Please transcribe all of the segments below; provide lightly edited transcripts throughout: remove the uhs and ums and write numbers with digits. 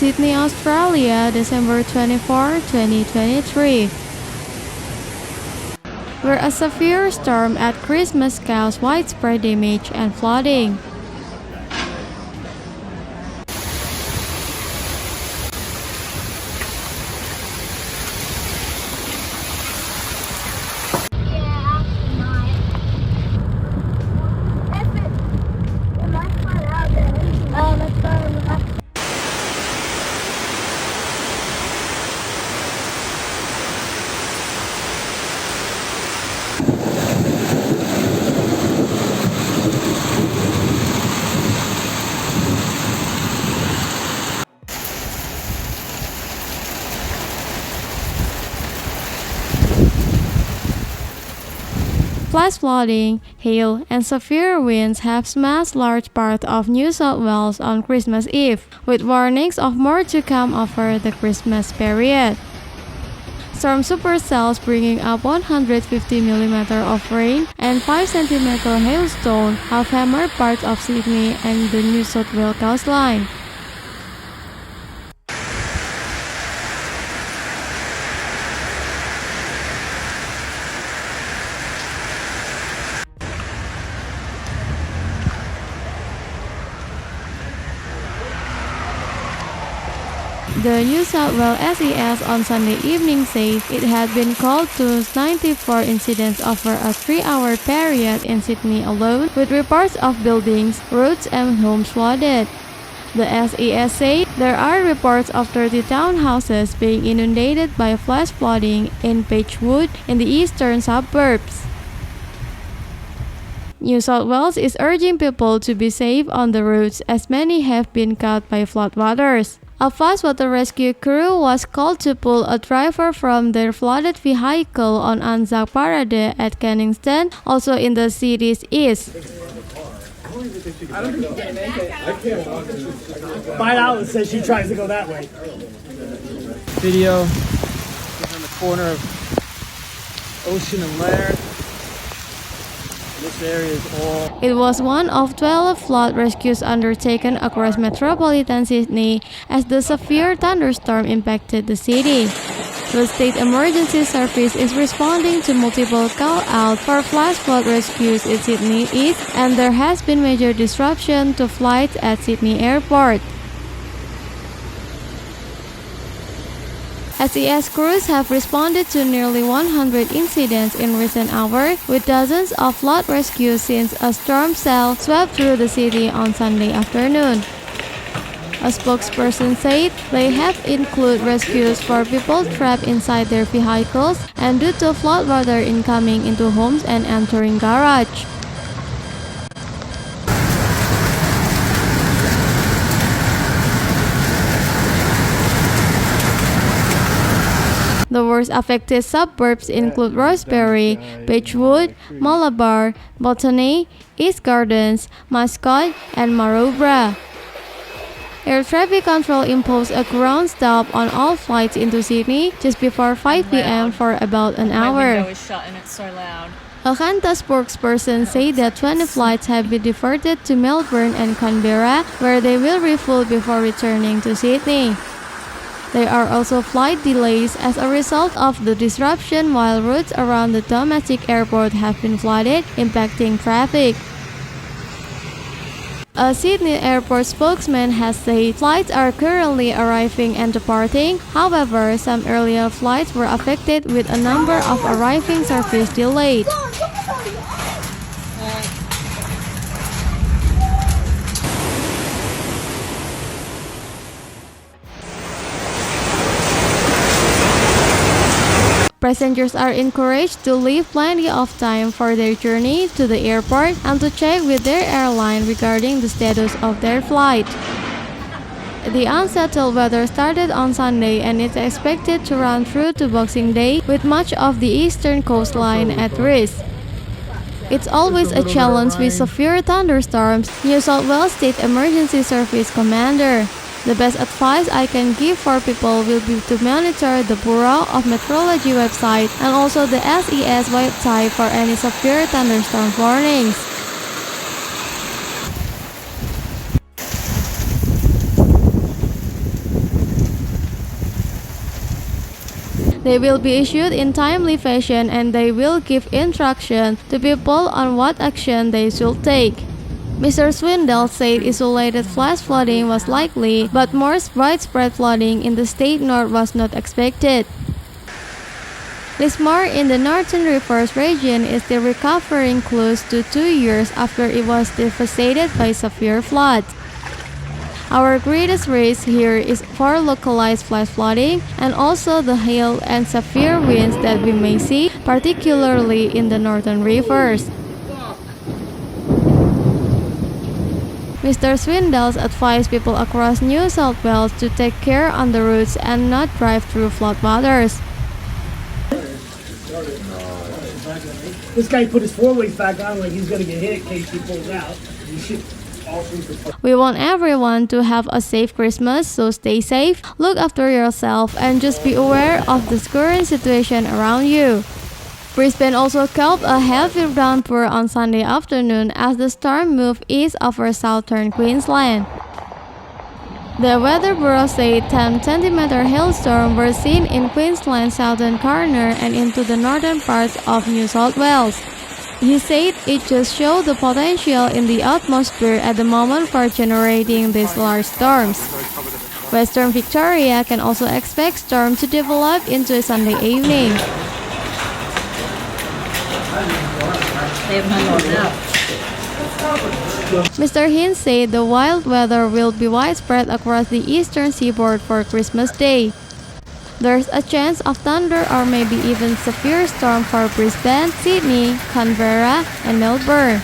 Sydney, Australia, December 24, 2023. Where a severe storm at Christmas caused widespread damage and flooding. Flash flooding, hail, and severe winds have smashed large parts of New South Wales on Christmas Eve, with warnings of more to come over the Christmas period. Storm supercells bringing up 150 mm of rain and 5 cm hailstone have hammered parts of Sydney and the New South Wales coastline. The New South Wales SES on Sunday evening said it had been called to 94 incidents over a 3-hour period in Sydney alone, with reports of buildings, roads and homes flooded. The SES said there are reports of 30 townhouses being inundated by flash flooding in Pagewood in the eastern suburbs. New South Wales is urging people to be safe on the roads as many have been caught by floodwaters. A fast water rescue crew was called to pull a driver from their flooded vehicle on Anzac Parade at Kingston, also in the city's east. Find out says she tries to go that way. Video on the corner of ocean and land. This area is all. It was one of 12 flood rescues undertaken across metropolitan Sydney as the severe thunderstorm impacted the city. The State Emergency Service is responding to multiple call-outs for flash flood rescues in Sydney East, and there has been major disruption to flights at Sydney Airport. SES crews have responded to nearly 100 incidents in recent hours, with dozens of flood rescues since a storm cell swept through the city on Sunday afternoon. A spokesperson said they have included rescues for people trapped inside their vehicles and due to floodwater incoming into homes and entering garages. The worst affected suburbs include Rosebery, Pagewood, Malabar, Botany, East Gardens, Mascot and Maroubra. Air traffic control imposed a ground stop on all flights into Sydney just before 5 p.m. for about an hour. My window is shut and it's so loud. A Qantas spokesperson said that 20 flights have been diverted to Melbourne and Canberra, where they will refuel before returning to Sydney. There are also flight delays as a result of the disruption, while routes around the domestic airport have been flooded, impacting traffic. A Sydney airport spokesman has said flights are currently arriving and departing. However, some earlier flights were affected, with a number of arriving service delayed. Passengers are encouraged to leave plenty of time for their journey to the airport and to check with their airline regarding the status of their flight. The unsettled weather started on Sunday and is expected to run through to Boxing Day, with much of the eastern coastline at risk. It's always a challenge with severe thunderstorms, New South Wales State Emergency Service Commander. The best advice I can give for people will be to monitor the Bureau of Meteorology website and also the SES website for any severe thunderstorm warnings. They will be issued in timely fashion and they will give instruction to people on what action they should take. Mr. Swindell said isolated flash flooding was likely, but more widespread flooding in the state north was not expected. Lismore in the Northern Rivers region is still recovering close to 2 years after it was devastated by severe flood. Our greatest risk here is for localized flash flooding and also the hail and severe winds that we may see, particularly in the northern rivers. Mr. Swindell advised people across New South Wales to take care on the roads and not drive through floodwaters. This guy put his four-wheels back on like he's gonna get hit in case he pulls out. We want everyone to have a safe Christmas, so stay safe, look after yourself, and just be aware of the current situation around you. Brisbane also caught a heavy downpour on Sunday afternoon as the storm moved east over southern Queensland. The Weather Bureau said 10-centimeter hailstorms were seen in Queensland's southern corner and into the northern parts of New South Wales. He said it just showed the potential in the atmosphere at the moment for generating these large storms. Western Victoria can also expect storms to develop into Sunday evening. They have none more now. Mr. Hinn said the wild weather will be widespread across the eastern seaboard for Christmas Day. There's a chance of thunder or maybe even severe storm for Brisbane, Sydney, Canberra, and Melbourne.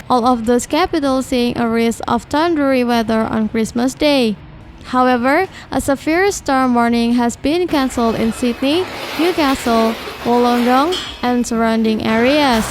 All of those capitals seeing a risk of thundery weather on Christmas Day. However, a severe storm warning has been cancelled in Sydney, Newcastle, Wollongong, and surrounding areas.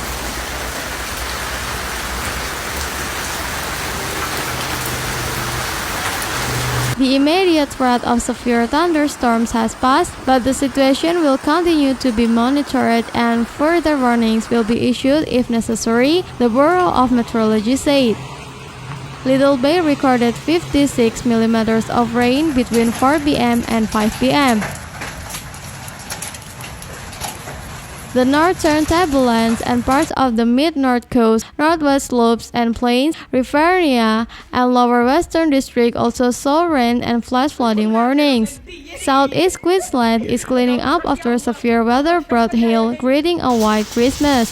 The immediate threat of severe thunderstorms has passed, but the situation will continue to be monitored and further warnings will be issued if necessary, the Bureau of Meteorology said. Little Bay recorded 56 millimeters of rain between 4 p.m. and 5 p.m. The northern tablelands and parts of the mid-north coast, northwest slopes and plains, Riverina, and lower western district also saw rain and flash flooding warnings. Southeast Queensland is cleaning up after severe weather brought hail, greeting a white Christmas.